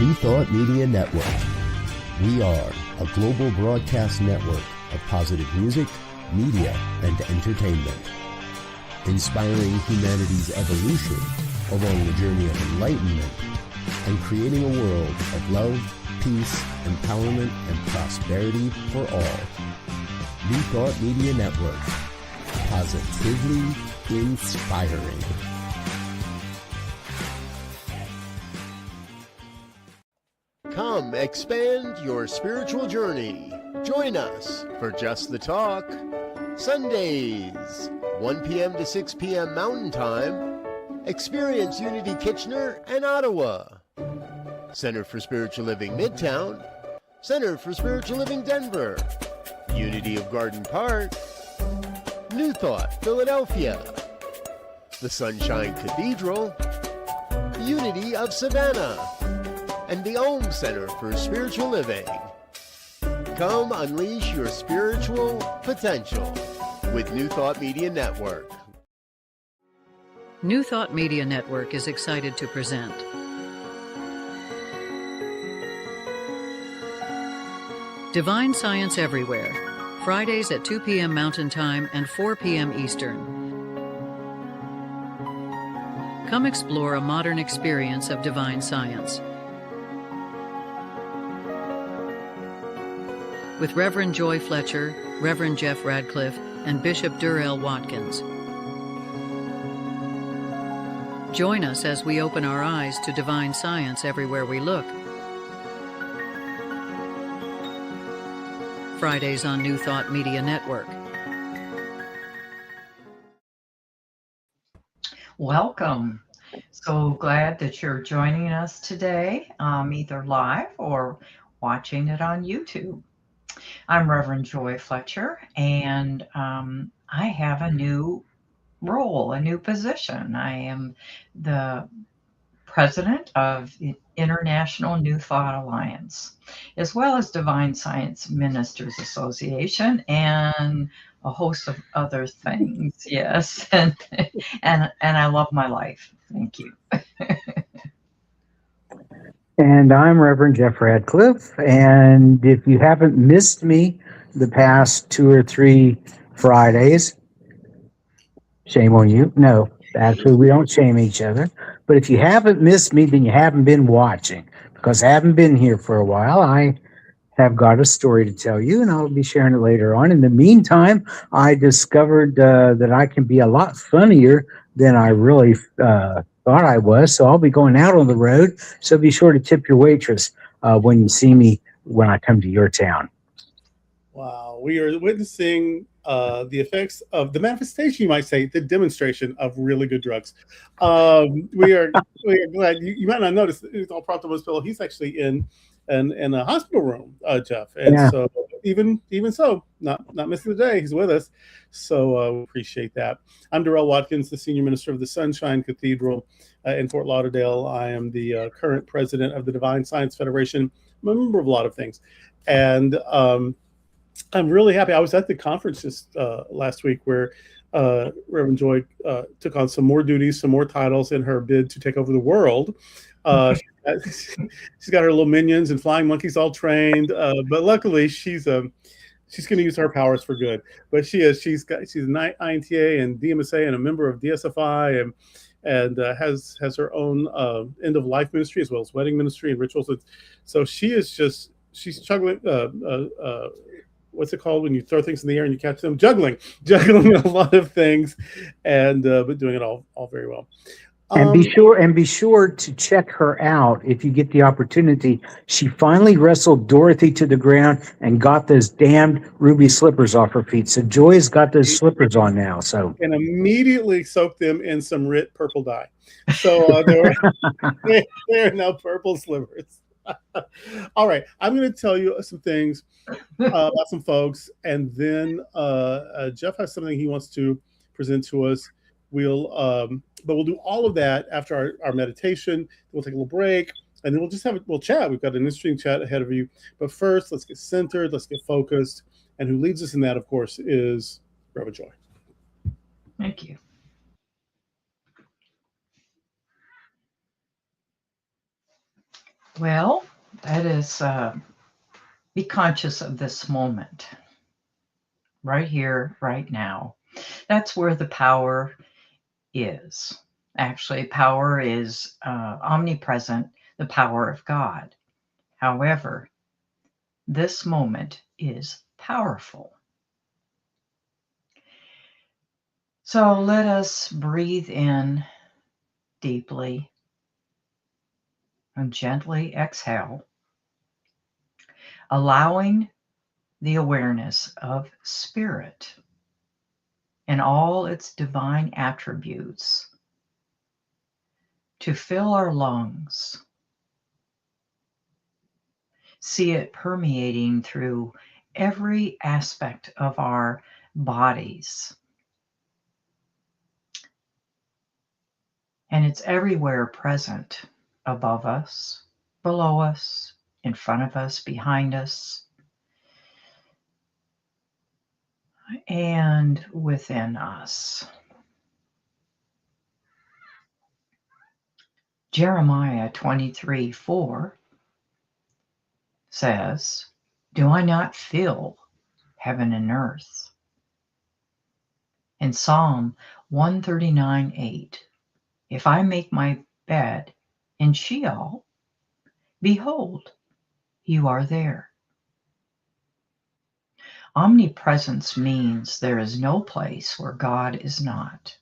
New Thought Media Network. We are a global broadcast network of positive music, media, and entertainment, inspiring humanity's evolution along the journey of enlightenment and creating a world of love, peace, empowerment, and prosperity for all. New Thought Media Network. Positively inspiring. Come expand your spiritual journey. Join us for Just the Talk. Sundays, 1 p.m. to 6 p.m. Mountain Time. Experience Unity Kitchener and Ottawa. Center for Spiritual Living Midtown. Center for Spiritual Living Denver. Unity of Garden Park. New Thought Philadelphia. The Sunshine Cathedral. Unity of Savannah. And the Ohm Center for Spiritual Living. Come unleash your spiritual potential with New Thought Media Network. New Thought Media Network is excited to present Divine Science Everywhere, Fridays at 2 p.m. Mountain Time and 4 p.m. Eastern. Come explore a modern experience of divine science. With Reverend Joy Fletcher, Reverend Jeff Radcliff, and Bishop Durrell Watkins. Join us as we open our eyes to divine science everywhere we look. Fridays on New Thought Media Network. Welcome. So glad that you're joining us today, either live or watching it on YouTube. I'm Reverend Joy Fletcher, and I have a new role, a new position. I am the president of the International New Thought Alliance, as well as Divine Science Ministers Association, and a host of other things. Yes, and I love my life. Thank you. And I'm Reverend Jeff Radcliff, and if you haven't missed me the past 2 or 3 Fridays, shame on you. No, actually, we don't shame each other. But if you haven't missed me, then you haven't been watching, because I haven't been here for a while. I have got a story to tell you, and I'll be sharing it later on. In the meantime, I discovered that I can be a lot funnier than I really thought I was, so I'll be going out on the road, so be sure to tip your waitress when you see me when I come to your town. Wow, we are witnessing the effects of the manifestation, you might say, the demonstration of really good drugs. We are glad. You might not notice, it's all propped up on his pillow. He's actually in a hospital room, Jeff, and yeah. So even so, not missing the day. He's with us, so we appreciate that. I'm Durrell Watkins, the senior minister of the Sunshine Cathedral in Fort Lauderdale. I am the current president of the Divine Science Federation. I'm a member of a lot of things, and I'm really happy. I was at the conference just last week where Reverend Joy took on some more duties, some more titles in her bid to take over the world. She's got her little minions and flying monkeys all trained, but luckily she's going to use her powers for good. But she's an INTA and DMSA and a member of DSFI and has her own end of life ministry as well as wedding ministry and rituals. So she's juggling. What's it called when you throw things in the air and you catch them? Juggling a lot of things, and but doing it all very well. And be sure to check her out if you get the opportunity. She finally wrestled Dorothy to the ground and got those damned ruby slippers off her feet. So Joy's got those slippers on now. So and immediately soaked them in some RIT purple dye. So they're now purple slippers. All right, I'm going to tell you some things about some folks, and then Jeff has something he wants to present to us. But we'll do all of that after our meditation. We'll take a little break, and then we'll just we'll chat. We've got an interesting chat ahead of you. But first, let's get centered. Let's get focused. And who leads us in that, of course, is Reverend Joy. Thank you. Well, that is be conscious of this moment, right here, right now. That's where the power is. Actually, power is omnipresent, the power of God. However, this moment is powerful. So let us breathe in deeply and gently exhale, allowing the awareness of spirit and all its divine attributes to fill our lungs. See it permeating through every aspect of our bodies. And it's everywhere present, above us, below us, in front of us, behind us, and within us. Jeremiah 23:4 says, "Do I not fill heaven and earth?" And Psalm 139:8, "If I make my bed in Sheol, behold, you are there." Omnipresence means there is no place where God is not.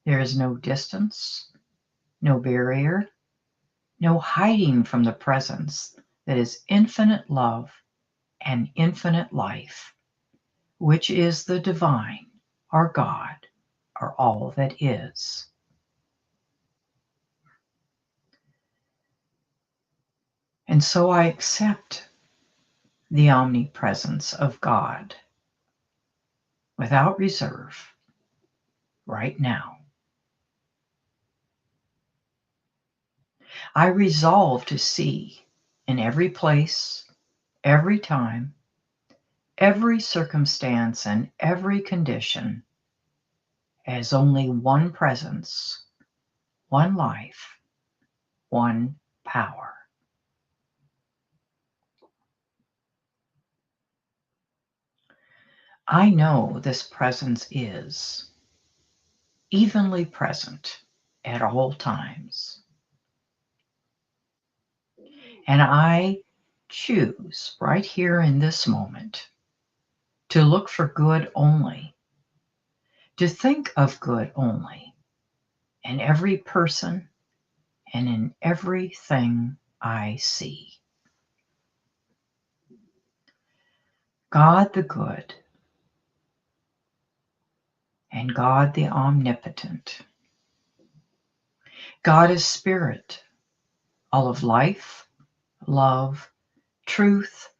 There is no distance, no barrier, no hiding from the presence that is infinite love and infinite life, which is the divine, our God, our all that is. And so I accept the omnipresence of God without reserve right now. I resolve to see in every place, every time, every circumstance, and every condition as only one presence, one life, one power. I know this presence is evenly present at all times. And I choose right here in this moment to look for good only, to think of good only in every person and in everything I see. God the good and God the omnipotent. God is spirit, all of life, love, truth,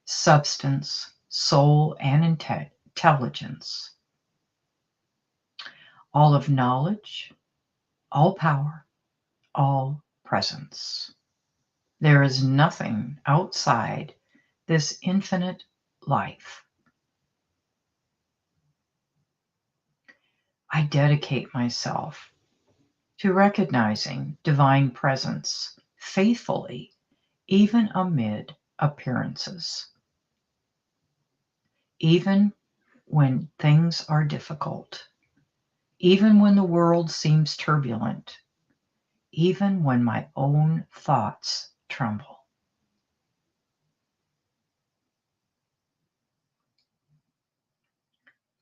substance, soul, and intelligence. All of knowledge, all power, all presence. There is nothing outside this infinite life. I dedicate myself to recognizing divine presence faithfully, even amid appearances. Even when things are difficult, even when the world seems turbulent, even when my own thoughts tremble.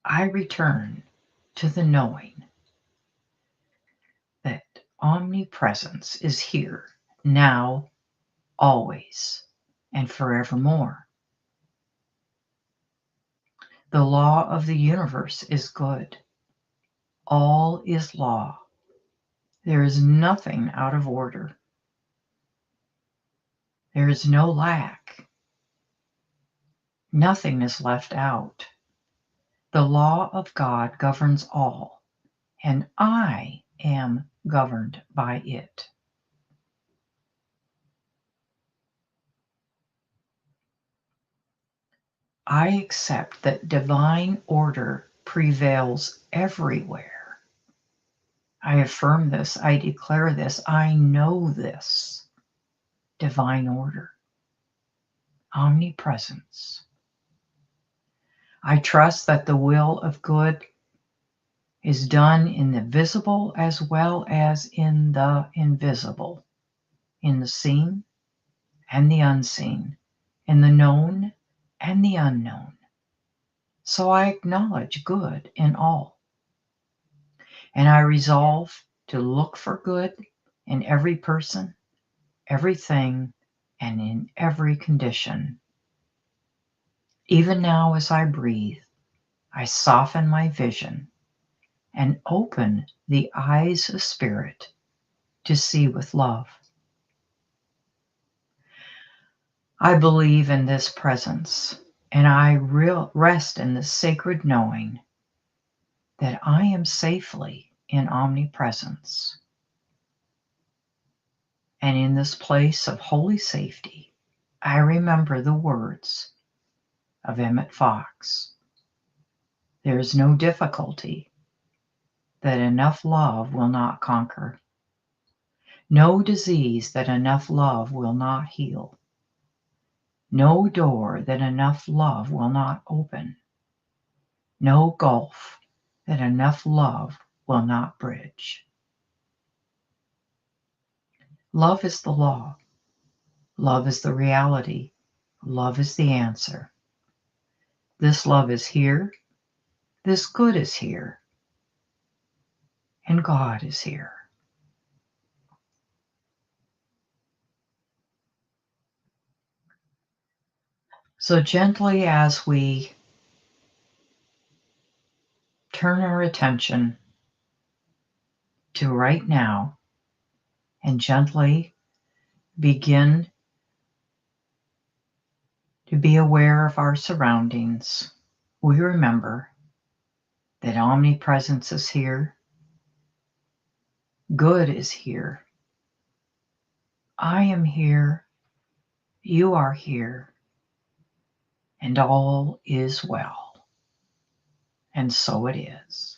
I return to the knowing that omnipresence is here, now, always, and forevermore. The law of the universe is good. All is law. There is nothing out of order. There is no lack. Nothing is left out. The law of God governs all, and I am governed by it. I accept that divine order prevails everywhere. I affirm this, I declare this, I know this divine order, omnipresence. I trust that the will of good is done in the visible as well as in the invisible, in the seen and the unseen, in the known and the unknown. So I acknowledge good in all. And I resolve to look for good in every person, everything, and in every condition. Even now as I breathe, I soften my vision and open the eyes of spirit to see with love. I believe in this presence, and I rest in the sacred knowing that I am safely in omnipresence. And in this place of holy safety, I remember the words of Emmett Fox. There is no difficulty that enough love will not conquer, no disease that enough love will not heal, no door that enough love will not open, no gulf that enough love will not bridge. Love is the law. Love is the reality. Love is the answer. This love is here. This good is here. And God is here. So gently as we turn our attention to right now and gently begin to be aware of our surroundings, we remember that omnipresence is here, good is here, I am here, you are here, and all is well. And so it is.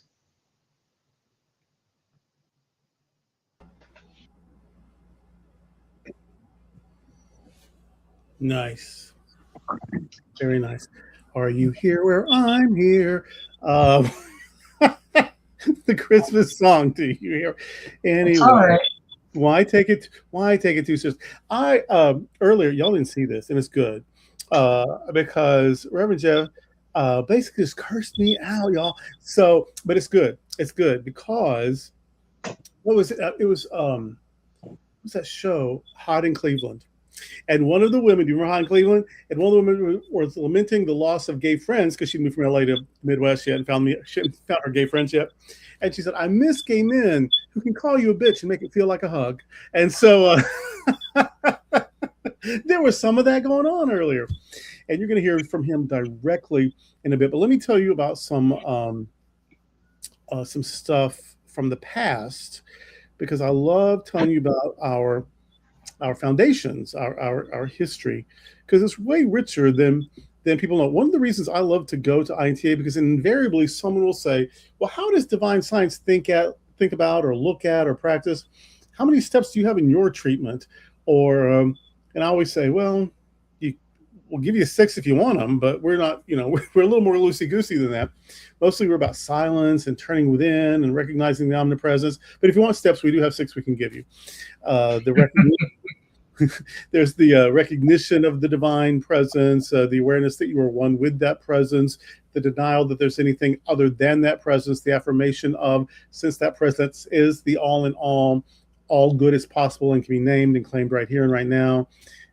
Nice. Very nice. Are you here where I'm here? The Christmas song, do you hear? Anyway, All right. why take it too serious? I earlier, y'all didn't see this, and it's good because Reverend Jeff basically just cursed me out, y'all. So, but it's good. It's good because what was it? It was what's that show? Hot in Cleveland. And one of the women, do you remember Hot in Cleveland? And one of the women was lamenting the loss of gay friends because she moved from LA to the Midwest yet and she hadn't found her gay friends yet. And she said, I miss gay men who can call you a bitch and make it feel like a hug. And so there was some of that going on earlier. And you're going to hear from him directly in a bit. But let me tell you about some stuff from the past, because I love telling you about our foundations, our history, because it's way richer than people know. One of the reasons I love to go to INTA, because invariably someone will say, well, how does divine science think about or look at or practice? How many steps do you have in your treatment? Or and I always say, well, we'll give you 6 if you want them, but we're not, we're a little more loosey-goosey than that. Mostly we're about silence and turning within and recognizing the omnipresence. But if you want steps, we do have 6 we can give you. There's the recognition of the divine presence, the awareness that you are one with that presence, the denial that there's anything other than that presence, the affirmation of, since that presence is the all in all good is possible and can be named and claimed right here and right now.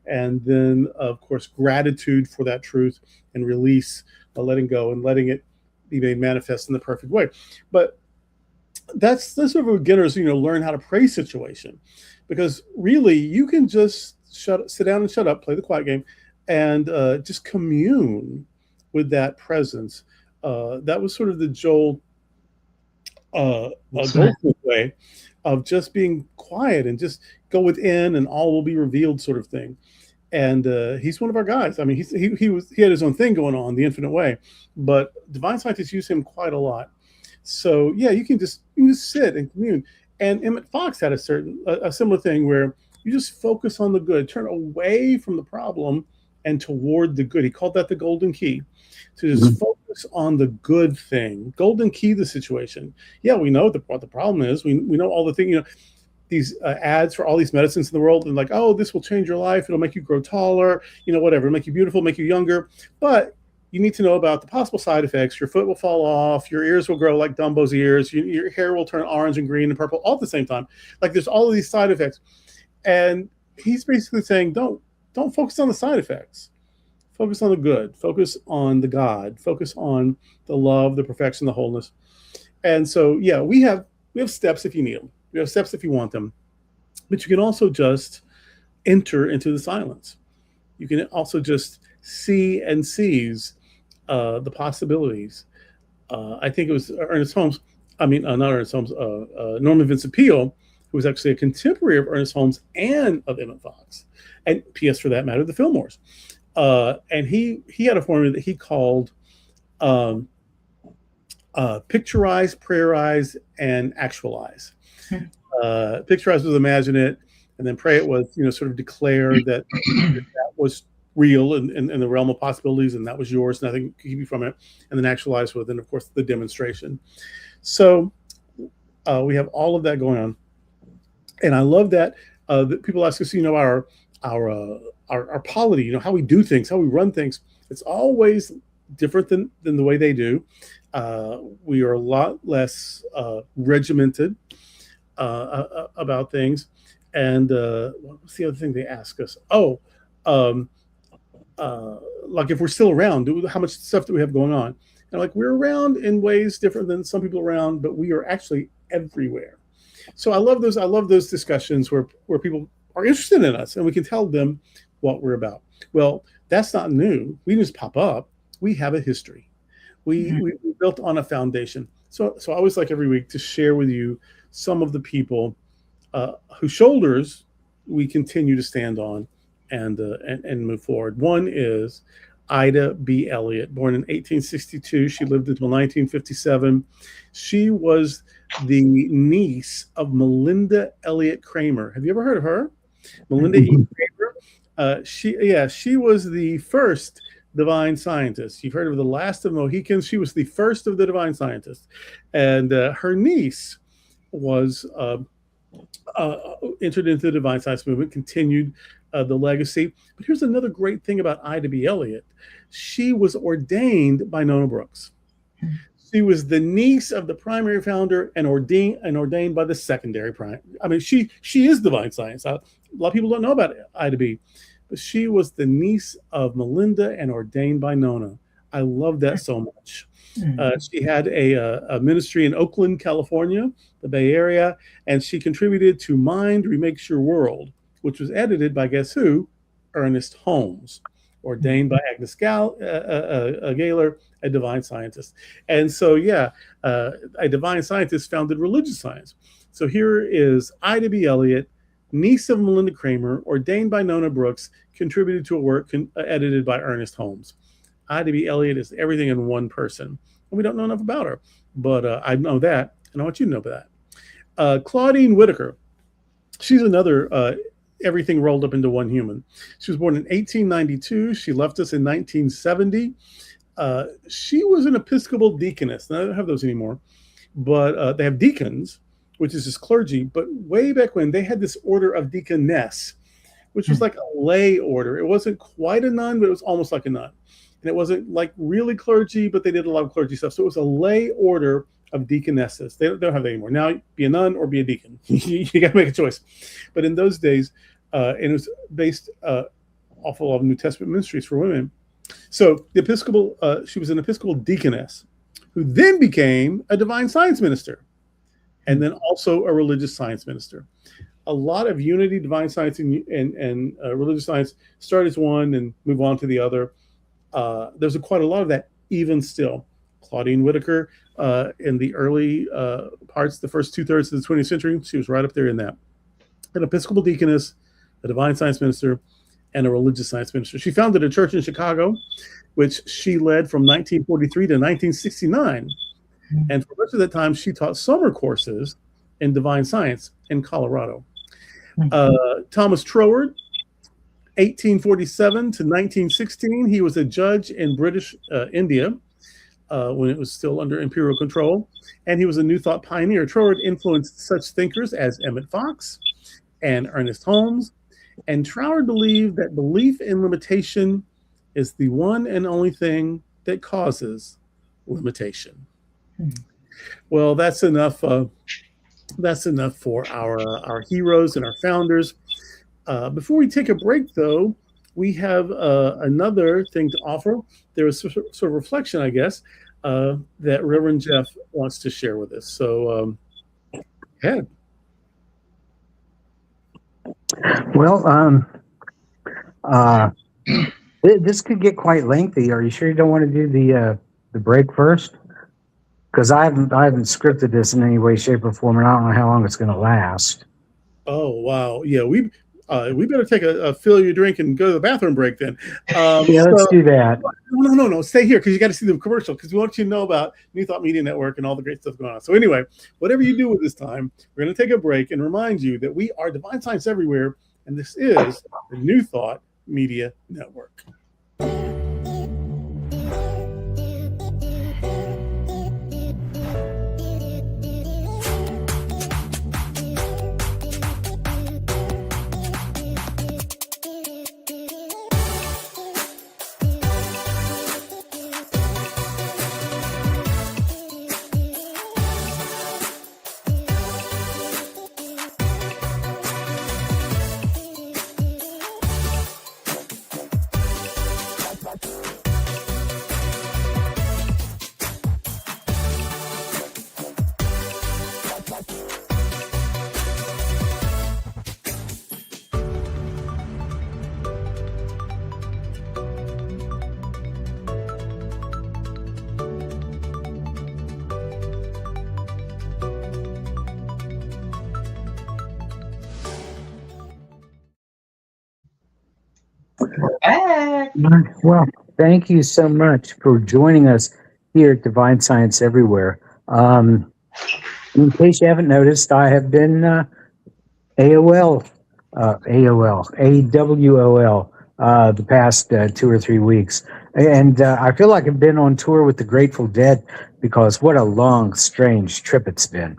And then, of course, gratitude for that truth and release, letting go and letting it be made manifest in the perfect way. But that's sort of a beginner's, learn how to pray situation. Because really, you can just sit down and shut up, play the quiet game, and just commune with that presence. That was sort of the Joel Goldsmith way of just being quiet and just go within, and all will be revealed, sort of thing. And he's one of our guys. I mean, he had his own thing going on, the infinite way, but divine scientists use him quite a lot. So yeah, you can just sit and commune. And Emmett Fox had a similar thing where You just focus on the good, turn away from the problem and toward the good. He called that the golden key. To just focus on the good thing, golden key the situation. Yeah, we know what the problem is. We know all the things, these ads for all these medicines in the world, and like, oh, this will change your life. It'll make you grow taller, whatever. It'll make you beautiful, make you younger. But you need to know about the possible side effects. Your foot will fall off. Your ears will grow like Dumbo's ears. Your hair will turn orange and green and purple all at the same time. Like there's all of these side effects. And he's basically saying, don't focus on the side effects. Focus on the good. Focus on the God. Focus on the love, the perfection, the wholeness. And so, yeah, we have steps if you need them. We have steps if you want them. But you can also just enter into the silence. You can also just see and seize the possibilities. I think it was Ernest Holmes. I mean, not Ernest Holmes. Norman Vincent Peale, who was actually a contemporary of Ernest Holmes and of Emmett Fox, and P.S. for that matter, the Fillmores. And he had a formula that he called picturize, prayerize, and actualize. Picturize was imagine it, and then pray it was, sort of declare that that was real in the realm of possibilities, and that was yours, nothing could keep you from it. And then actualize with, and of course, the demonstration. So we have all of that going on. And I love that people ask us, our polity, how we do things, how we run things. It's always different than the way they do. We are a lot less regimented about things. And what's the other thing they ask us? Like if we're still around, how much stuff do we have going on? And like we're around in ways different than some people around, but we are actually everywhere. So I love those discussions where people are interested in us and we can tell them what we're about. Well, that's not new. We just pop up. We have a history. We built on a foundation. So I always like every week to share with you some of the people whose shoulders we continue to stand on and move forward. One is Ida B. Elliott, born in 1862. She lived until 1957. She was the niece of Melinda Elliott Kramer. Have you ever heard of her? Melinda E. Kramer. She was the first divine scientist. You've heard of the last of Mohicans. She was the first of the divine scientists. And her niece was entered into the divine science movement, continued the legacy. But here's another great thing about Ida B. Elliott. She was ordained by Nona Brooks. She was the niece of the primary founder and ordained by the secondary prime. I mean, she is divine science. A lot of people don't know about Ida B. But she was the niece of Melinda and ordained by Nona. I love that so much. She had a ministry in Oakland, California, the Bay Area, and she contributed to Mind Remakes Your World, which was edited by guess who? Ernest Holmes, ordained by Agnes Gaylor, a divine scientist. And so, a divine scientist founded religious science. So here is Ida B. Elliott, niece of Melinda Kramer, ordained by Nona Brooks, contributed to a work edited by Ernest Holmes. Ida B. Elliott is everything in one person. And we don't know enough about her, but I know that, and I want you to know about that. Claudine Whitaker, she's another everything rolled up into one human. She was born in 1892. She left us in 1970. She was an Episcopal deaconess. Now, they don't have those anymore, but they have deacons, which is just clergy. But way back when, they had this order of deaconess, which was like a lay order. It wasn't quite a nun, but it was almost like a nun. And it wasn't like really clergy, but they did a lot of clergy stuff. So it was a lay order of deaconesses. They don't have that anymore. Now, be a nun or be a deacon. You got to make a choice. But in those days, and it was based off a lot of New Testament ministries for women. So the Episcopal, she was an Episcopal deaconess who then became a divine science minister and then also a religious science minister. A lot of unity, divine science and religious science start as one and move on to the other. There's quite a lot of that even still. Claudine Whitaker, in the early parts, the first 2/3 of the 20th century, she was right up there in that. An Episcopal deaconess, a divine science minister, and a religious science minister. She founded a church in Chicago, which she led from 1943 to 1969. And for much of that time, she taught summer courses in divine science in Colorado. Thomas Troward, 1847 to 1916. He was a judge in British India when it was still under imperial control, and he was a New Thought pioneer. Troward influenced such thinkers as Emmett Fox and Ernest Holmes, and Troward believed that belief in limitation is the one and only thing that causes limitation. Well, that's enough. That's enough for our heroes and our founders. Before we take a break, though, we have another thing to offer. There is sort of reflection, I guess, that Reverend Jeff wants to share with us. So, go ahead. Well, this could get quite lengthy. Are you sure you don't want to do the break first? Because I haven't scripted this in any way, shape, or form, and I don't know how long it's going to last. Oh wow, yeah, we better take a fill your drink and go to the bathroom break then. Yeah, let's do that. No, stay here because you got to see the commercial because we want you to know about New Thought Media Network and all the great stuff going on. So anyway, whatever you do with this time, we're going to take a break and remind you that we are Divine Science Everywhere, and this is the New Thought Media Network. Back. Well, thank you so much for joining us here at Divine Science Everywhere. In case you haven't noticed, I have been AWOL, the past 2 or 3 weeks. And I feel like I've been on tour with the Grateful Dead because what a long, strange trip it's been.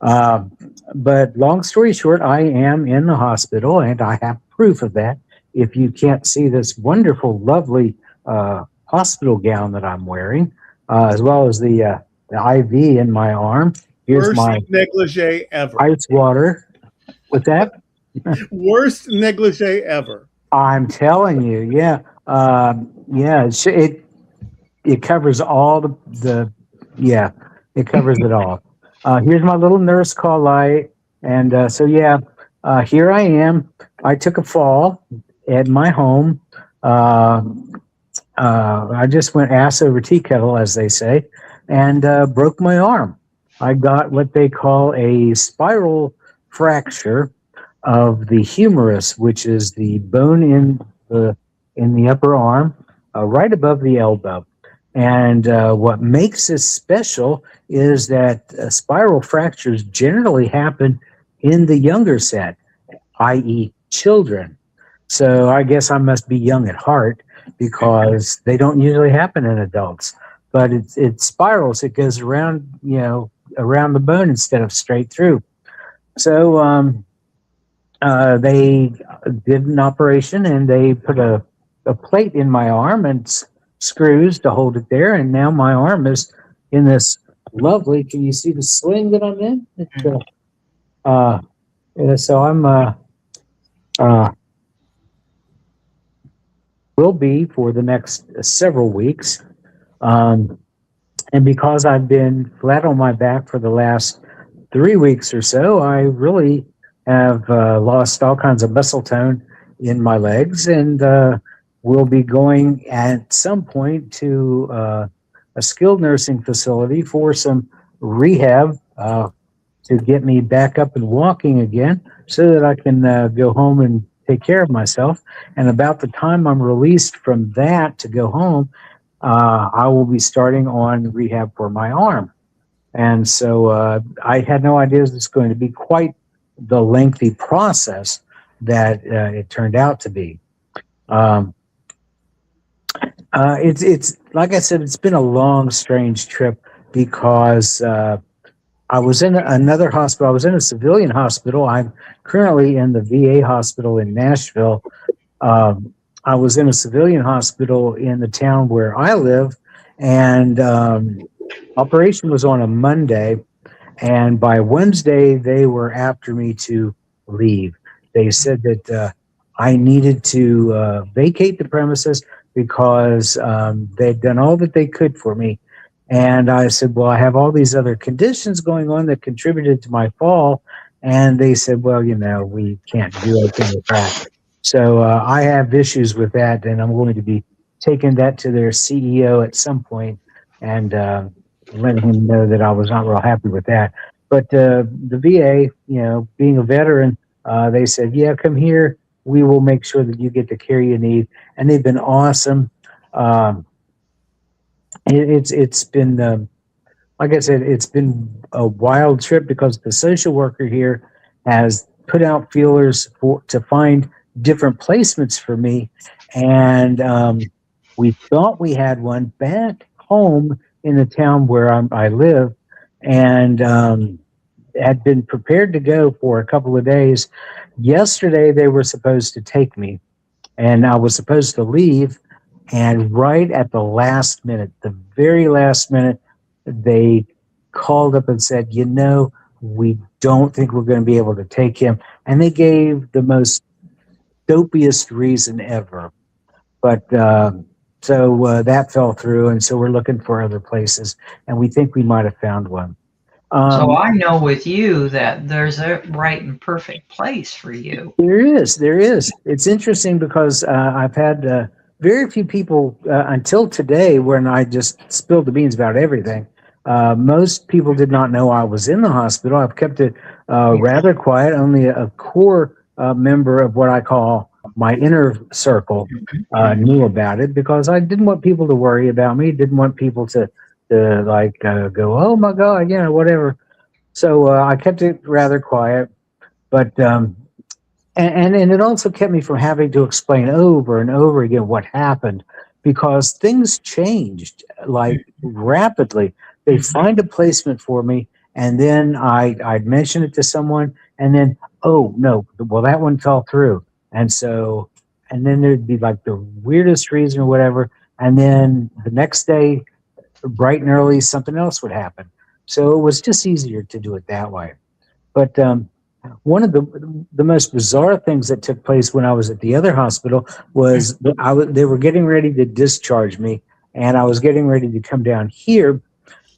But long story short, I am in the hospital, and I have proof of that. If you can't see this wonderful, lovely hospital gown that I'm wearing, as well as the IV in my arm. Here's Worst my negligee ever. ice water. What's that? Worst negligee ever. I'm telling you, yeah. It covers all it covers it all. Here's my little nurse call light. And here I am. I took a fall at my home. I just went ass over tea kettle, as they say, and broke my arm. I got what they call a spiral fracture of the humerus, which is the bone in the upper arm, right above the elbow. And what makes this special is that spiral fractures generally happen in the younger set, i.e. children. So I guess I must be young at heart because they don't usually happen in adults. But it spirals. It goes around, around the bone instead of straight through. So they did an operation and they put a plate in my arm and screws to hold it there. And now my arm is in this lovely, can you see the sling that I'm in? So I'm will be for the next several weeks. And because I've been flat on my back for the last 3 weeks or so, I really have lost all kinds of muscle tone in my legs, and will be going at some point to a skilled nursing facility for some rehab to get me back up and walking again so that I can go home and take care of myself. And about the time I'm released from that to go home, I will be starting on rehab for my arm. And so I had no idea it was going to be quite the lengthy process that it turned out to be. It's like I said, it's been a long, strange trip because I was in another hospital. I was in a civilian hospital. I'm currently in the VA hospital in Nashville. I was in a civilian hospital in the town where I live, and operation was on a Monday, and by Wednesday they were after me to leave. They said that I needed to vacate the premises because they'd done all that they could for me. And I said, well, I have all these other conditions going on that contributed to my fall. And they said, well, we can't do anything with that. So I have issues with that, and I'm going to be taking that to their CEO at some point and letting him know that I was not real happy with that. But the VA, being a veteran, they said, yeah, come here. We will make sure that you get the care you need. And they've been awesome. It's been, like I said, it's been a wild trip because the social worker here has put out feelers to find different placements for me. And we thought we had one back home in the town where I live, and had been prepared to go for a couple of days. Yesterday, they were supposed to take me, and I was supposed to leave. And right at the last minute, the very last minute, they called up and said, we don't think we're going to be able to take him. And they gave the most dopiest reason ever. But so that fell through, and so we're looking for other places, and we think we might have found one. So I know with you that there's a right and perfect place for you. There is. It's interesting because I've had very few people until today when I just spilled the beans about everything. Most people did not know I was in the hospital. I've kept it rather quiet. Only a core member of what I call my inner circle knew about it because I didn't want people to worry about me. Didn't want people to go, oh my God, whatever. So I kept it rather quiet, but and it also kept me from having to explain over and over again what happened because things changed rapidly. They find a placement for me, and then I'd mention it to someone, and then, oh no, well that one fell through. And then there'd be the weirdest reason or whatever. And then the next day, bright and early, something else would happen. So it was just easier to do it that way. But one of the most bizarre things that took place when I was at the other hospital was they were getting ready to discharge me, and I was getting ready to come down here.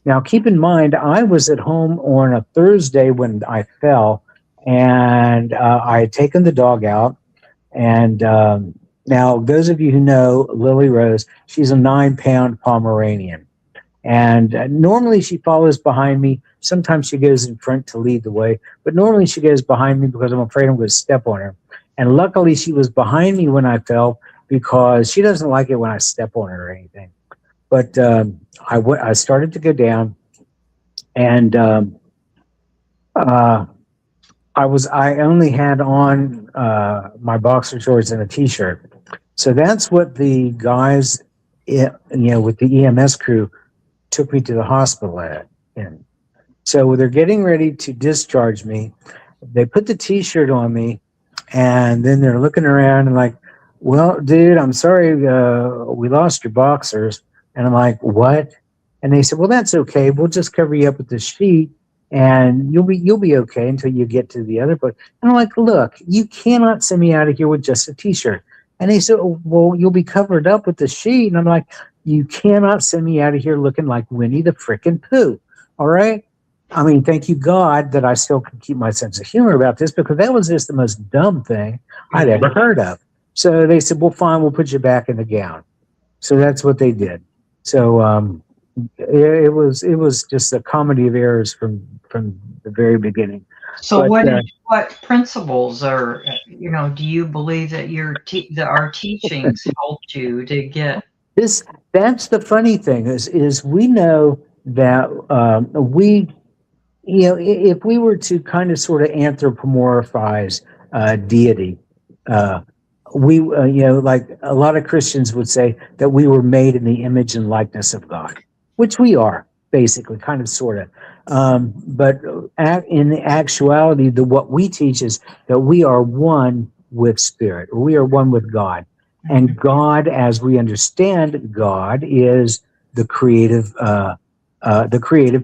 Now, keep in mind, I was at home on a Thursday when I fell, and I had taken the dog out. And now, those of you who know Lily Rose, she's a 9-pound Pomeranian. And normally she follows behind me. Sometimes she goes in front to lead the way, but normally she goes behind me because I'm afraid I'm going to step on her. And luckily she was behind me when I fell because she doesn't like it when I step on her or anything. But I started to go down, and I only had on my boxer shorts and a t-shirt. So that's what the guys, with the EMS crew took me to the hospital in. So they're getting ready to discharge me. They put the t-shirt on me, and then they're looking around and like, well, dude, I'm sorry, we lost your boxers. And I'm like, what? And they said, well, that's okay. We'll just cover you up with this sheet, and you'll be okay until you get to the other place. And I'm like, look, you cannot send me out of here with just a t-shirt. And they said, well, you'll be covered up with the sheet. And I'm like, you cannot send me out of here looking like Winnie the frickin' Pooh. All right? I mean, thank you, God, that I still can keep my sense of humor about this, because that was just the most dumb thing I'd ever heard of. So they said, well, fine, we'll put you back in the gown. So that's what they did. So it was just a comedy of errors from the very beginning. So what principles do you believe that our teachings helped you to get? That's the funny thing is we know that if we were to kind of sort of anthropomorphize deity, like a lot of Christians would say that we were made in the image and likeness of God, which we are basically, kind of, sort of. But in actuality, what we teach is that we are one with Spirit, or we are one with God. And God, as we understand God, is the creative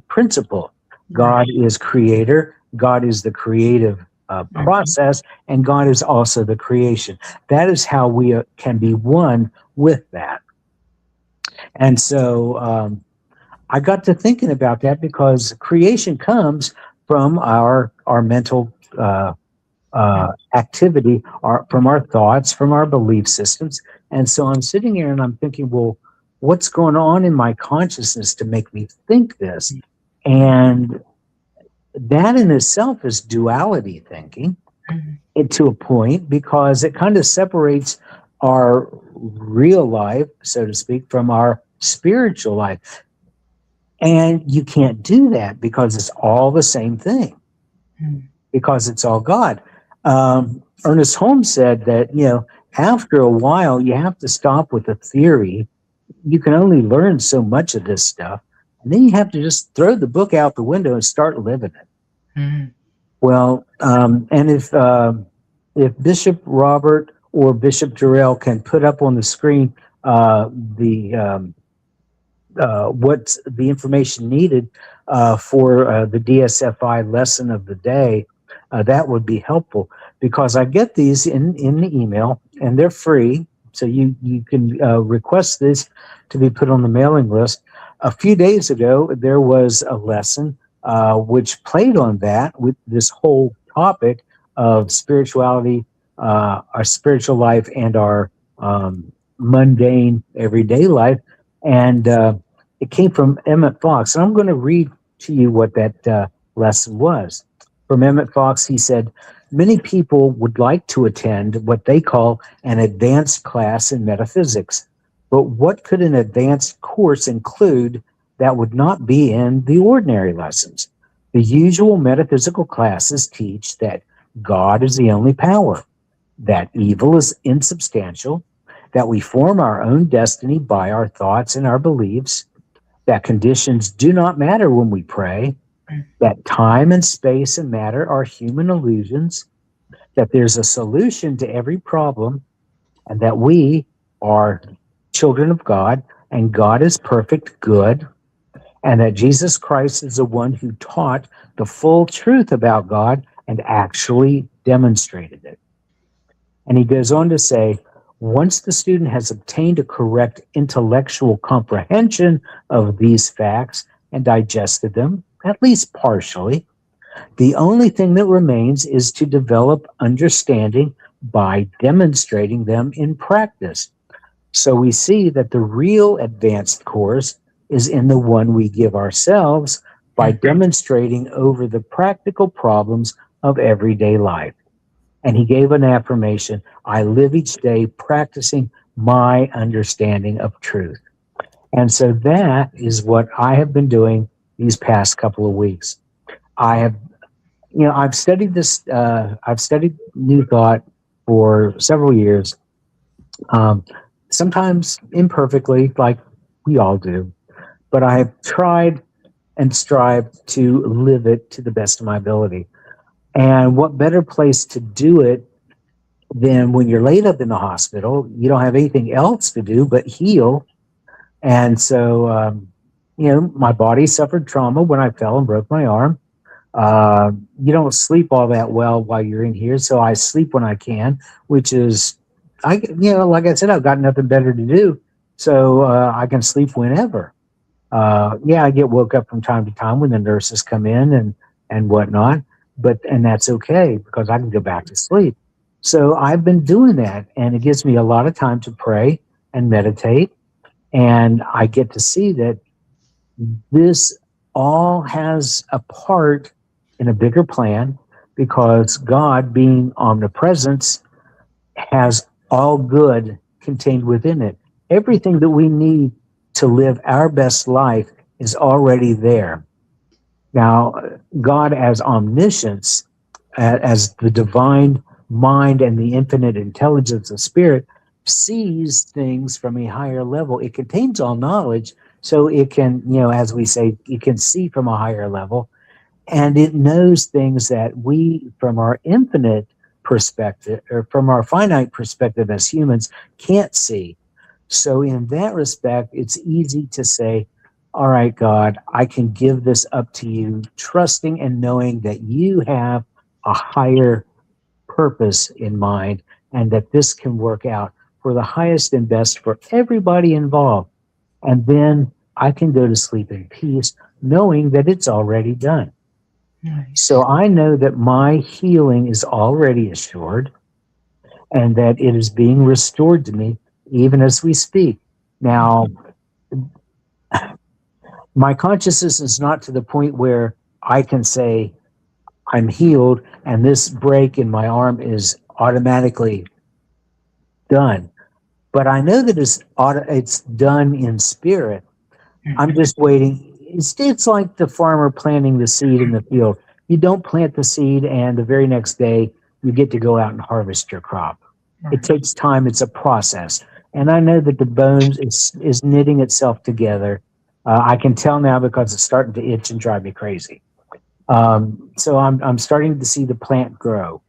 principle. God is creator. God is the creative process, and God is also the creation. That is how we can be one with that. And so I got to thinking about that, because creation comes from our mental activity, from our thoughts, from our belief systems. And so I'm sitting here and I'm thinking, well, what's going on in my consciousness to make me think this? And that in itself is duality thinking, to a point, because it kind of separates our real life, so to speak, from our spiritual life. And you can't do that, because it's all the same thing, because it's all God. Ernest Holmes said that, after a while, you have to stop with the theory. You can only learn so much of this stuff, and then you have to just throw the book out the window and start living it. Well, and if Bishop Robert or Bishop Durrell can put up on the screen what's the information needed for the DSFI lesson of the day, that would be helpful, because I get these in the email, and they're free, so you can request this to be put on the mailing list. A few days ago, there was a lesson which played on that, with this whole topic of spirituality, our spiritual life, and our mundane everyday life. And it came from Emmett Fox. And I'm going to read to you what that lesson was. From Emmett Fox, he said, many people would like to attend what they call an advanced class in metaphysics. But what could an advanced course include that would not be in the ordinary lessons? The usual metaphysical classes teach that God is the only power, that evil is insubstantial, that we form our own destiny by our thoughts and our beliefs, that conditions do not matter when we pray, that time and space and matter are human illusions, that there's a solution to every problem, and that we are children of God, and God is perfect good, and that Jesus Christ is the one who taught the full truth about God and actually demonstrated it. And he goes on to say, once the student has obtained a correct intellectual comprehension of these facts and digested them, at least partially, the only thing that remains is to develop understanding by demonstrating them in practice. So we see that the real advanced course is in the one we give ourselves by demonstrating over the practical problems of everyday life. And he gave an affirmation, I live each day practicing my understanding of truth. And so that is what I have been doing these past couple of weeks. I've studied this, I've studied New Thought for several years, sometimes imperfectly, like we all do, but I have tried and strived to live it to the best of my ability. And what better place to do it than when you're laid up in the hospital? You don't have anything else to do but heal. And so, my body suffered trauma when I fell and broke my arm. You don't sleep all that well while you're in here, so I sleep when I can, which is, like I said, I've got nothing better to do, so I can sleep whenever. I get woke up from time to time when the nurses come in and whatnot, and that's okay, because I can go back to sleep. So I've been doing that, and it gives me a lot of time to pray and meditate, and I get to see that this all has a part in a bigger plan, because God, being omnipresence, has all good contained within it. Everything that we need to live our best life is already there. Now, God as omniscience, as the divine mind and the infinite intelligence of spirit, sees things from a higher level. It contains all knowledge, so it can, as we say, it can see from a higher level, and it knows things that we, from our infinite perspective, or from our finite perspective as humans, can't see. So, in that respect, it's easy to say, all right, God, I can give this up to you, trusting and knowing that you have a higher purpose in mind and that this can work out for the highest and best for everybody involved. And then I can go to sleep in peace, knowing that it's already done. Nice. So I know that my healing is already assured and that it is being restored to me even as we speak. Now, my consciousness is not to the point where I can say I'm healed and this break in my arm is automatically done. But I know that it's done in spirit. I'm just waiting. It's like the farmer planting the seed in the field. You don't plant the seed and the very next day you get to go out and harvest your crop. It takes time. It's a process. And I know that the bones is knitting itself together. I can tell now because it's starting to itch and drive me crazy. So I'm starting to see the plant grow.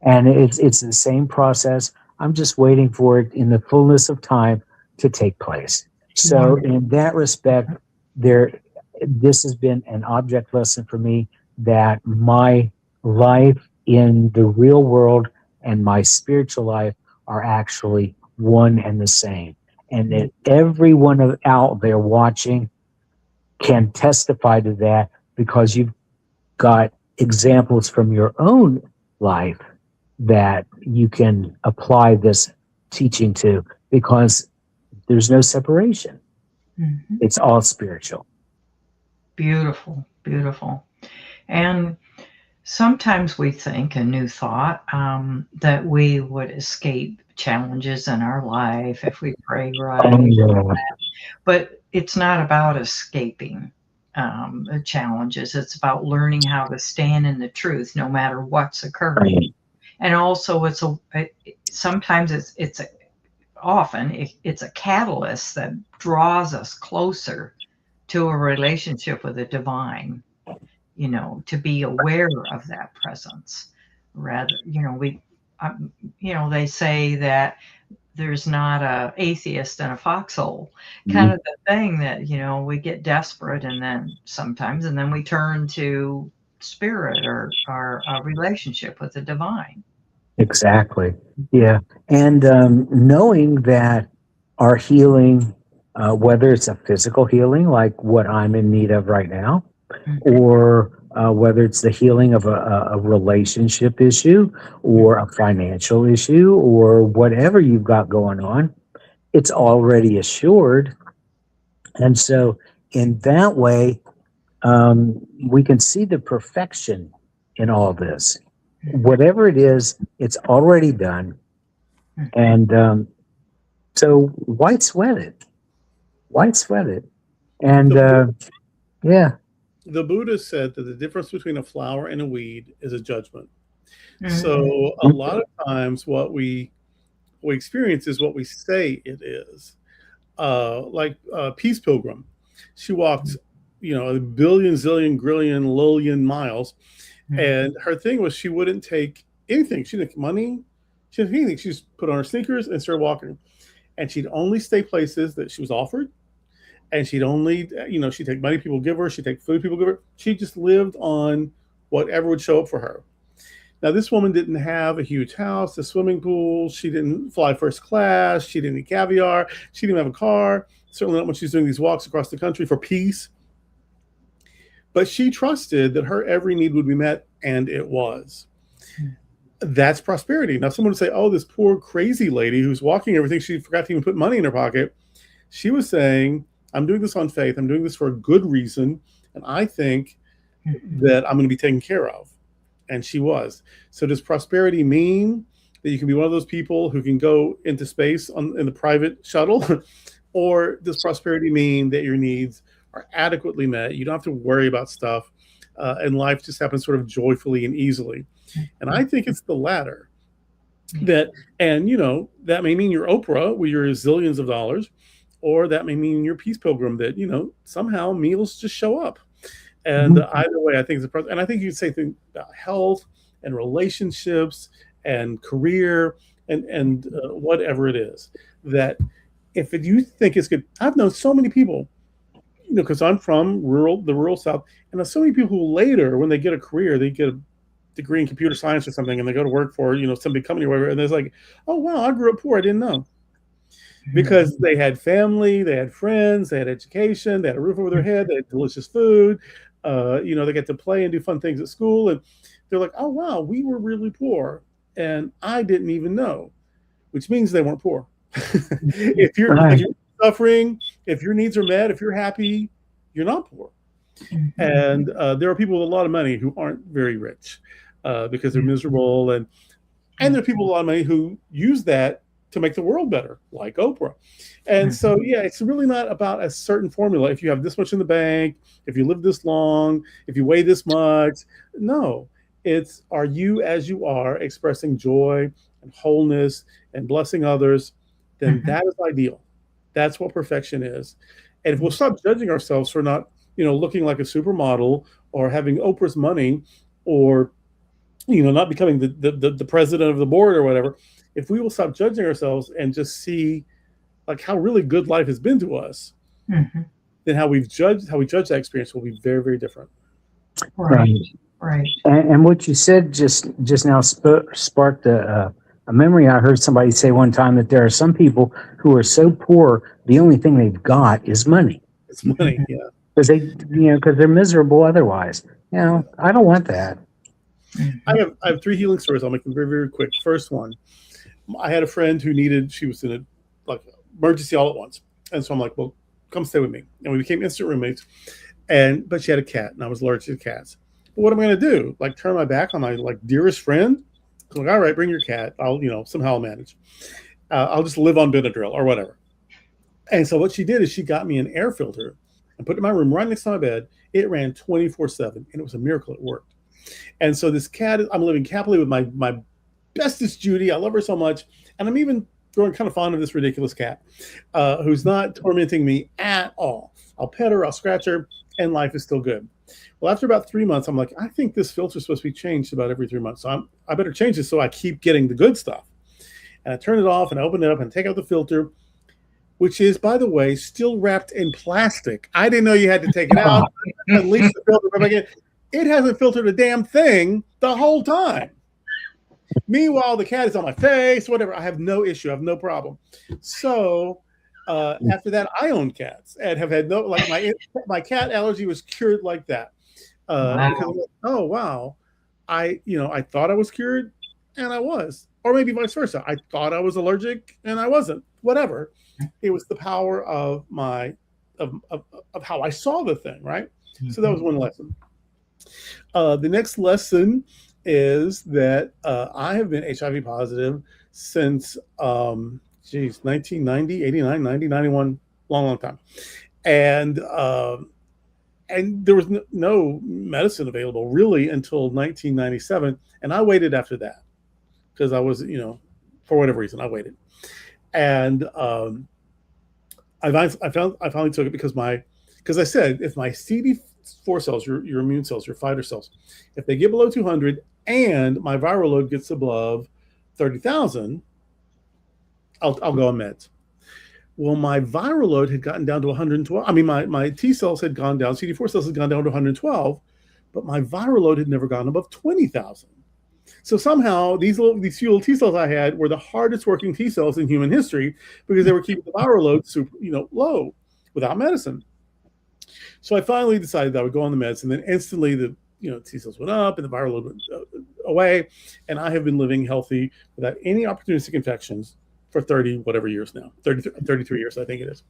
And it's the same process. I'm just waiting for it in the fullness of time to take place. So in that respect, this has been an object lesson for me that my life in the real world and my spiritual life are actually one and the same. And that everyone out there watching can testify to that because you've got examples from your own life that you can apply this teaching to, because there's no separation. Mm-hmm. It's all spiritual. Beautiful, beautiful. And sometimes we think a new thought that we would escape challenges in our life if we pray right. But it's not about escaping the challenges. It's about learning how to stand in the truth no matter what's occurring. And also, sometimes it's a catalyst that draws us closer to a relationship with the divine. To be aware of that presence. Rather, they say that there's not a atheist in a foxhole, kind of the thing that we get desperate, and then we turn to spirit or a relationship with the divine. Exactly. Yeah. And knowing that our healing, whether it's a physical healing like what I'm in need of right now, or whether it's the healing of a relationship issue or a financial issue or whatever you've got going on, it's already assured. And so in that way, we can see the perfection in all this. Whatever it is, it's already done. And so why sweat it? Why sweat it? And yeah. The Buddha said that the difference between a flower and a weed is a judgment. So a lot of times what we experience is what we say it is. Like Peace Pilgrim, she walked, a billion, zillion, grillion, lillion miles, and her thing was she wouldn't take anything. She didn't take money. She didn't take anything. She just put on her sneakers and started walking, and she'd only stay places that she was offered. And she'd only, she'd take money people give her. She'd take food people give her. She just lived on whatever would show up for her. Now, this woman didn't have a huge house, a swimming pool. She didn't fly first class. She didn't eat caviar. She didn't have a car. Certainly not when she's doing these walks across the country for peace. But she trusted that her every need would be met, and it was. That's prosperity. Now, someone would say, oh, this poor crazy lady who's walking everything, she forgot to even put money in her pocket. She was saying, I'm doing this on faith. I'm doing this for a good reason. And I think that I'm going to be taken care of. And she was. So does prosperity mean that you can be one of those people who can go into space in the private shuttle? Or does prosperity mean that your needs are adequately met. You don't have to worry about stuff, and life just happens sort of joyfully and easily. And I think it's the latter. That that may mean you're Oprah with your zillions of dollars, or that may mean you're Peace Pilgrim, that somehow meals just show up. And either way, I think it's a process. And I think you could say things about health and relationships and career and whatever it is, that if you think it's good. I've known so many people, because I'm from the rural South, and there's so many people who later, when they get a career, they get a degree in computer science or something, and they go to work for some big company or whatever, and they're like, oh wow, I grew up poor, I didn't know. Because they had family, they had friends, they had education, they had a roof over their head, they had delicious food, they get to play and do fun things at school, and they're like, oh wow, we were really poor, and I didn't even know, which means they weren't poor. If you're suffering, if your needs are met, if you're happy, you're not poor. And there are people with a lot of money who aren't very rich because they're miserable, and there are people with a lot of money who use that to make the world better, like Oprah. And so, it's really not about a certain formula. If you have this much in the bank, if you live this long, if you weigh this much, no. It's, are you as you are, expressing joy and wholeness and blessing others, then that is ideal. That's what perfection is. And if we'll stop judging ourselves for not, looking like a supermodel or having Oprah's money or, not becoming the president of the board or whatever, if we will stop judging ourselves and just see like how really good life has been to us, then how we judge that experience will be very, very different. Right. And what you said just now sparked a memory. I heard somebody say one time that there are some people who are so poor, the only thing they've got is money. It's money, yeah. Because they're miserable otherwise. I don't want that. I have 3 healing stories. I'll make them very, very quick. First one, I had a friend she was in a emergency all at once. And so I'm like, well, come stay with me. And we became instant roommates. But she had a cat, and I was allergic to cats. But what am I going to do? Like, turn my back on my dearest friend? I'm like, all right, bring your cat. I'll, somehow I'll manage. I'll just live on Benadryl or whatever. And so what she did is she got me an air filter and put it in my room right next to my bed. It ran 24/7, and it was a miracle it worked. And so this cat, I'm living happily with my bestest Judy. I love her so much. And I'm even growing kind of fond of this ridiculous cat who's not tormenting me at all. I'll pet her, I'll scratch her, and life is still good. Well, after about 3 months, I'm like, I think this filter is supposed to be changed about every 3 months. So I better change it so I keep getting the good stuff. And I turn it off and I open it up and take out the filter, which is, by the way, still wrapped in plastic. I didn't know you had to take it out and leave the filter back in. It hasn't filtered a damn thing the whole time. Meanwhile, the cat is on my face, whatever. I have no issue. I have no problem. So after that, I own cats and have had no, my cat allergy was cured like that. Because, oh, wow. I thought I was cured and I was. Or maybe vice versa. I thought I was allergic and I wasn't. Whatever. It was the power of of how I saw the thing, right? So that was one lesson. The next lesson is that I have been HIV positive since 1990, 89, 90, 91, long time. And there was no medicine available really until 1997. And I waited after that because I was, for whatever reason, I waited. And I finally took it because I said, if my CD4 cells, your immune cells, your fighter cells, if they get below 200 and my viral load gets above 30,000, I'll go on meds. Well, my viral load had gotten down to 112. I mean, my T cells had gone down, CD4 cells had gone down to 112, but my viral load had never gone above 20,000. So somehow these few little T cells I had were the hardest working T cells in human history because they were keeping the viral load super, low without medicine. So I finally decided that I would go on the meds, and then instantly the T cells went up and the viral load went away, and I have been living healthy without any opportunistic infections for 30 whatever years now, 33 years I think it is.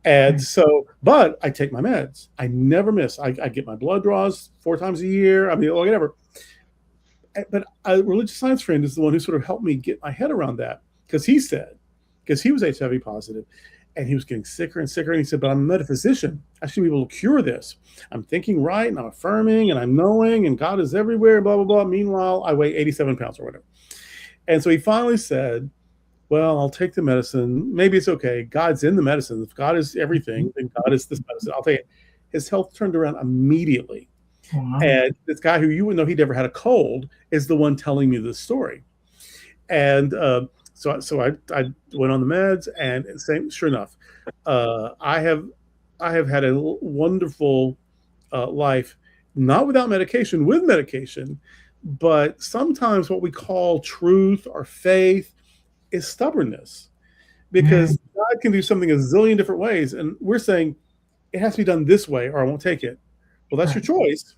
And so, but I take my meds. I never miss. I get my blood draws 4 times a year. I mean, whatever. But a religious science friend is the one who sort of helped me get my head around that because he was HIV positive. And he was getting sicker and sicker. And he said, but I'm a metaphysician. I should be able to cure this. I'm thinking right, and I'm affirming, and I'm knowing, and God is everywhere, blah, blah, blah. Meanwhile, I weigh 87 pounds or whatever. And so he finally said, well, I'll take the medicine. Maybe it's okay. God's in the medicine. If God is everything, then God is this medicine. I'll take it. His health turned around immediately. Wow. And this guy who you would know he'd never had a cold is the one telling me this story. And so I went on the meds, and sure enough, I have had a wonderful life, not without medication, with medication, but sometimes what we call truth or faith is stubbornness, because God can do something a zillion different ways, and we're saying it has to be done this way or I won't take it. Well, that's your choice.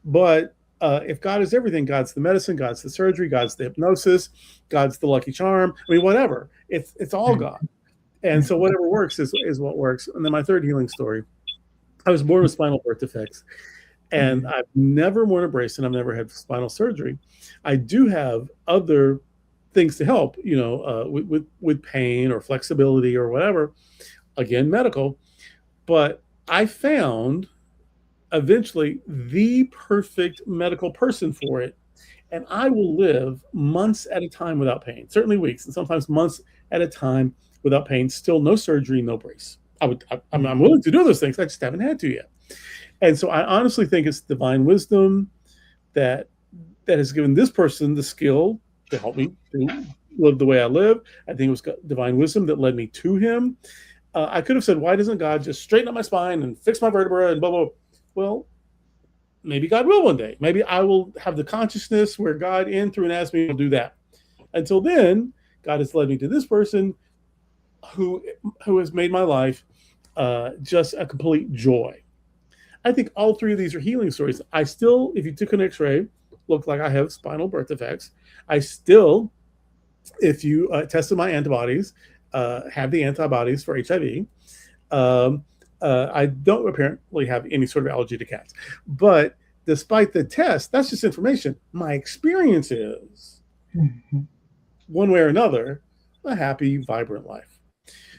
But if God is everything, God's the medicine, God's the surgery, God's the hypnosis, God's the lucky charm. I mean, whatever. It's all God. And so whatever works is what works. And then my third healing story, I was born with spinal birth defects, and I've never worn a brace, and I've never had spinal surgery. I do have other things to help, with pain or flexibility or whatever, again, medical. But I found eventually the perfect medical person for it. And I will live months at a time without pain, certainly weeks, and sometimes months at a time without pain. Still no surgery, no brace. I'm willing to do those things. I just haven't had to yet. And so I honestly think it's divine wisdom that has given this person the skill to help me to live the way I live. I think it was divine wisdom that led me to him. I could have said, why doesn't God just straighten up my spine and fix my vertebra and blah, blah, blah. Well, maybe God will one day. Maybe I will have the consciousness where God in through and as me will do that. Until then, God has led me to this person who has made my life just a complete joy. I think all three of these are healing stories. I still, if you took an x-ray, look like I have spinal birth defects. I still, if you tested my antibodies, have the antibodies for HIV. I don't apparently have any sort of allergy to cats. But despite the test, that's just information. My experience is, one way or another, a happy, vibrant life.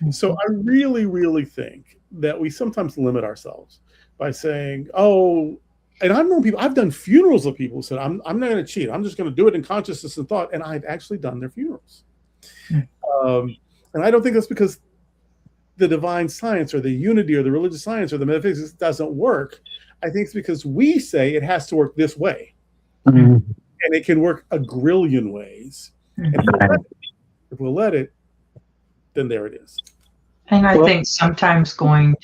So I really, really think that we sometimes limit ourselves by saying, oh, and I've known people, I've done funerals of people who said, I'm not going to cheat. I'm just going to do it in consciousness and thought. And I've actually done their funerals. And I don't think that's because the divine science or the unity or the religious science or the metaphysics doesn't work. I think it's because we say it has to work this way. And it can work a grillion ways. And if we'll let it, then there it is. And I think sometimes going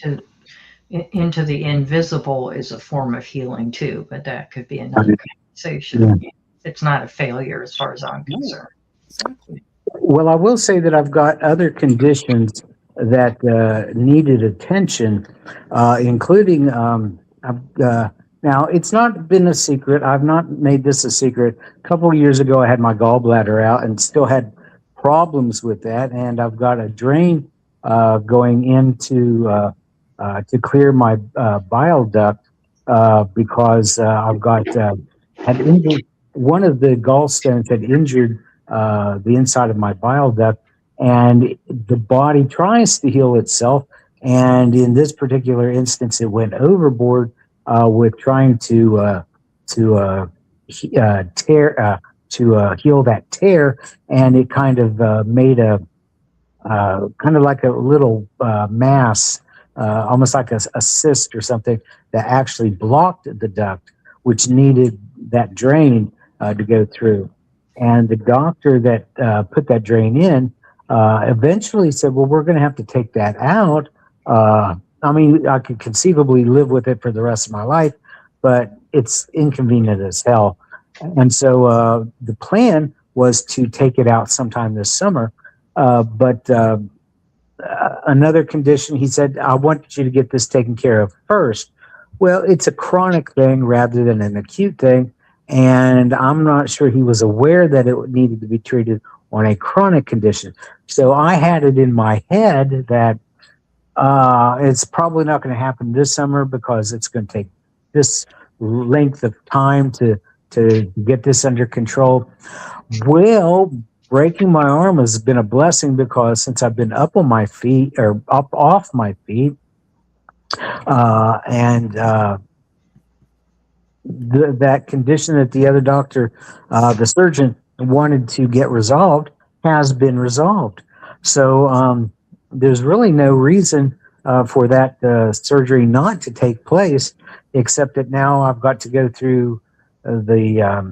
into the invisible is a form of healing too, but that could be another conversation. It's not a failure as far as I'm concerned. Exactly. Well, I will say that I've got other conditions that needed attention, including now it's not been a secret. I've not made this a secret. A couple of years ago, I had my gallbladder out and still had problems with that, and I've got a drain going into to clear my bile duct because I've got had injured, one of the gallstones had injured the inside of my bile duct, and the body tries to heal itself. And in this particular instance, it went overboard with trying to heal that tear, and it kind of made a kind of like a little mass, almost like a cyst or something that actually blocked the duct, which needed that drain to go through. And the doctor that put that drain in eventually said, well, we're going to have to take that out. I mean, I could conceivably live with it for the rest of my life, but it's inconvenient as hell. And so the plan was to take it out sometime this summer. But another condition, he said, I want you to get this taken care of first. Well, it's a chronic thing rather than an acute thing. And I'm not sure he was aware that it needed to be treated on a chronic condition. So I had it in my head that it's probably not going to happen this summer because it's going to take this length of time to get this under control. Well, breaking my arm has been a blessing, because since I've been up on my feet, or up off my feet, and that condition that the other doctor, the surgeon, wanted to get resolved has been resolved. So there's really no reason for that surgery not to take place, except that now I've got to go through the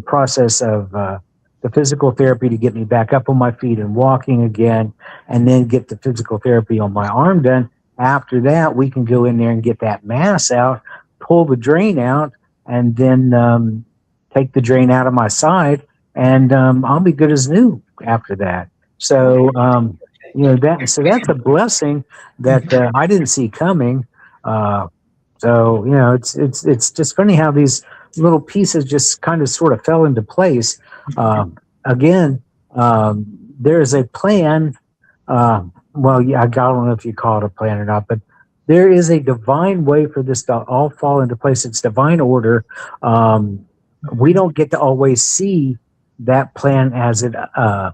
process of the physical therapy to get me back up on my feet and walking again, and then get the physical therapy on my arm done. After that, we can go in there and get that mass out, pull the drain out, and then take the drain out of my side, and I'll be good as new after that. So that's a blessing that I didn't see coming. So it's just funny how these little pieces just kind of sort of fell into place. Again, there's a plan. Well, yeah, I don't know if you call it a plan or not, but there is a divine way for this to all fall into place. It's divine order. We don't get to always see that plan as it, as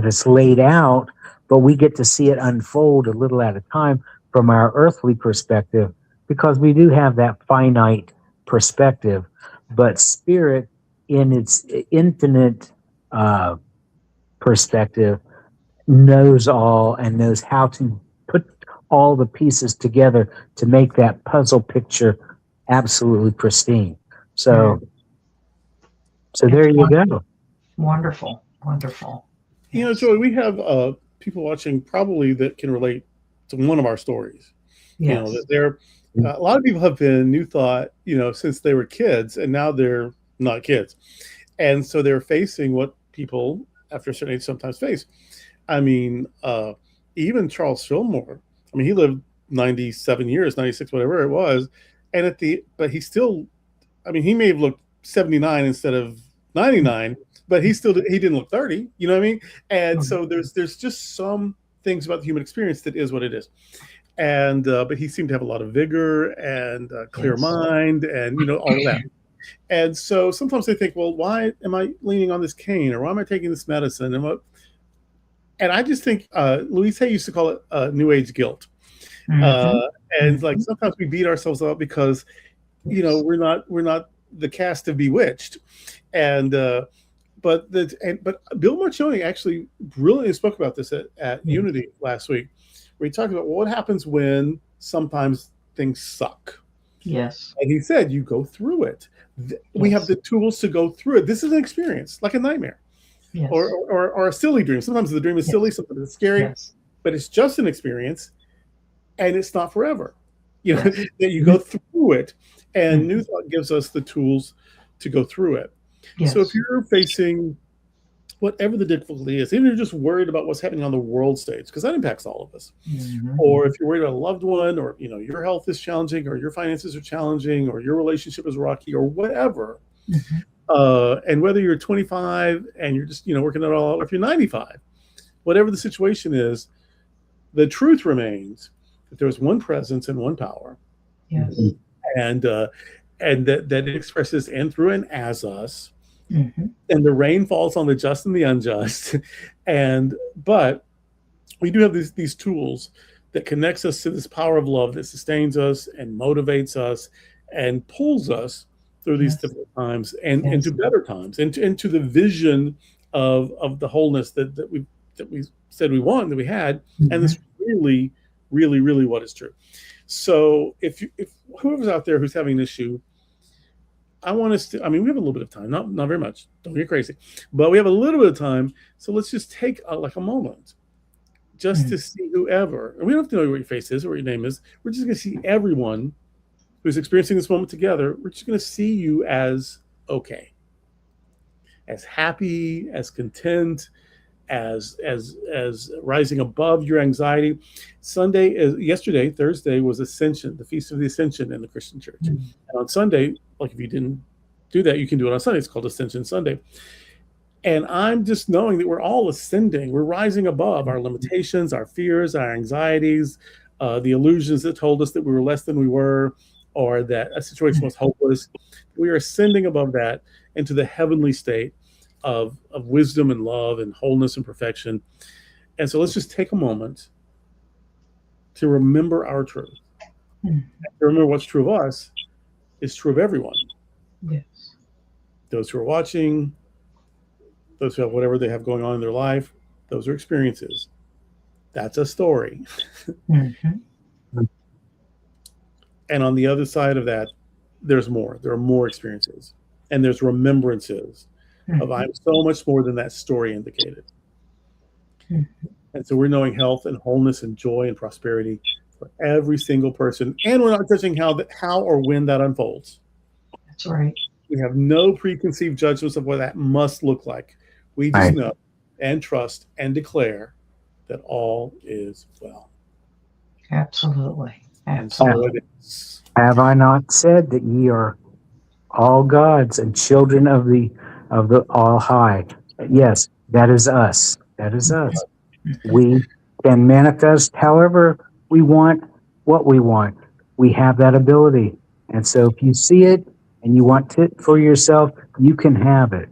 it's laid out, but we get to see it unfold a little at a time from our earthly perspective, because we do have that finite perspective. But spirit, in its infinite perspective, knows all and knows how to put all the pieces together to make that puzzle picture absolutely pristine. So there you go. Wonderful. Joy, we have people watching probably that can relate to one of our stories. Yes. That they're a lot of people have been New Thought, since they were kids, and now they're not kids, and so they're facing what people after a certain age sometimes face. I mean, even Charles Fillmore. I mean, he lived 97 years, 96, whatever it was, and but he still, I mean, he may have looked 79 instead of 99, but he didn't look 30. You know what I mean? And so there's just some things about the human experience that is what it is. And but he seemed to have a lot of vigor and clear mind, and all of that. And so sometimes they think, well, why am I leaning on this cane, or why am I taking this medicine? And I just think Louise Hay used to call it New Age guilt. And like sometimes we beat ourselves up because we're not the cast of Bewitched. And but Bill Marcioni actually brilliantly spoke about this at Unity last week, where he talked about what happens when sometimes things suck. Yes. And he said, you go through it. We have the tools to go through it. This is an experience, like a nightmare. Yes. Or a silly dream. Sometimes the dream is silly, sometimes it's scary, but it's just an experience, and it's not forever. That you go through it, and New Thought gives us the tools to go through it. Yes. So if you're facing whatever the difficulty is, even if you're just worried about what's happening on the world stage, because that impacts all of us, or if you're worried about a loved one, or your health is challenging, or your finances are challenging, or your relationship is rocky, or whatever. And whether you're 25 and you're just working it all out, or if you're 95, whatever the situation is, the truth remains that there's one presence and one power. Yes. And that it expresses in, through, and as us. And the rain falls on the just and the unjust. But we do have these tools that connects us to this power of love that sustains us and motivates us and pulls us through these difficult times and into better times, into the vision of the wholeness that we said we want, that we had. And this really, really, really what is true. So if whoever's out there who's having an issue, I want us to, we have a little bit of time, not very much, don't get crazy, but we have a little bit of time. So let's just take a moment just to see whoever, and we don't have to know what your face is or what your name is. We're just going to see everyone who's experiencing this moment together. We're just going to see you as okay, as happy, as content, as rising above your anxiety. Yesterday, Thursday, was Ascension, the Feast of the Ascension in the Christian Church. And on Sunday, like if you didn't do that, you can do it on Sunday. It's called Ascension Sunday. And I'm just knowing that we're all ascending. We're rising above our limitations, our fears, our anxieties, the illusions that told us that we were less than we were, or that a situation was hopeless. We are ascending above that into the heavenly state. of wisdom and love and wholeness and perfection. And so let's just take a moment to remember our truth. Mhm. Remember what's true of us is true of everyone. Yes. Those who are watching, those who have whatever they have going on in their life, those are experiences. That's a story. Mhm. And on the other side of that, there's more. There are more experiences. And there's remembrances of I'm so much more than that story indicated. Mhm. And so we're knowing health and wholeness and joy and prosperity for every single person. And we're not judging how or when that unfolds. That's right. We have no preconceived judgments of what that must look like. We just Right. know and trust and declare that all is well. Absolutely. And so Absolutely. it is. Have I not said that ye are all gods and children of the All High? Yes, that is us. That is us. We can manifest however we want, what we want. We have that ability. And so if you see it and you want it for yourself, you can have it.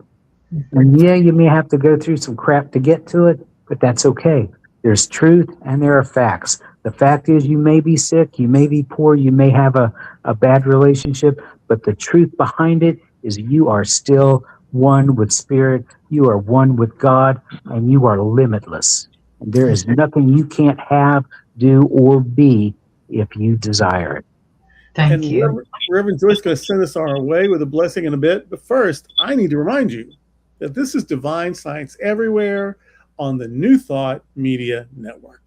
And yeah, you may have to go through some crap to get to it, but that's okay. There's truth and there are facts. The fact is you may be sick, you may be poor, you may have a bad relationship, but the truth behind it is you are still one with spirit, you are one with God, and you are limitless. And there is nothing you can't have, do, or be if you desire it. Thank And you. Reverend Joyce is going to send us on our way with a blessing in a bit. But first, I need to remind you that this is Divine Science Everywhere on the New Thought Media Network.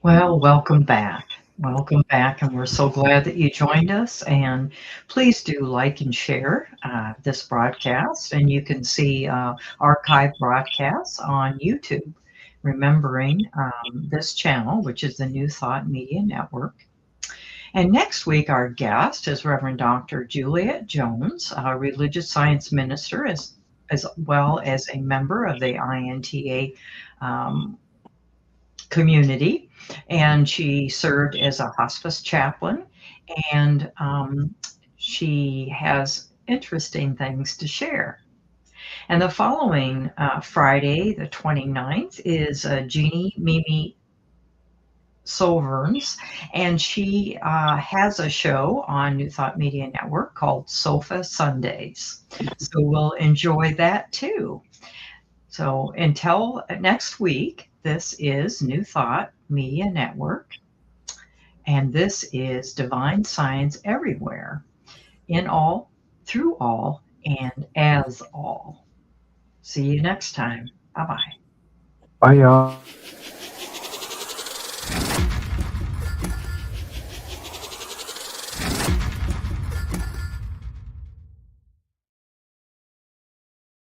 Well, welcome back. Welcome back, and we're so glad that you joined us. And please do like and share this broadcast, and you can see archive broadcasts on YouTube. Remembering this channel, which is the New Thought Media Network. And next week, our guest is Reverend Dr. Juliet Jones, a religious science minister, as well as a member of the INTA community, and she served as a hospice chaplain, and she has interesting things to share. And the following Friday, the 29th, is Jeannie Mimi Soverns, and she has a show on New Thought Media Network called Sofa Sundays. So we'll enjoy that too. So until next week, this is New Thought Media Network, and this is Divine Science Everywhere, in all, through all, and as all. See you next time. Bye-bye. Bye, y'all.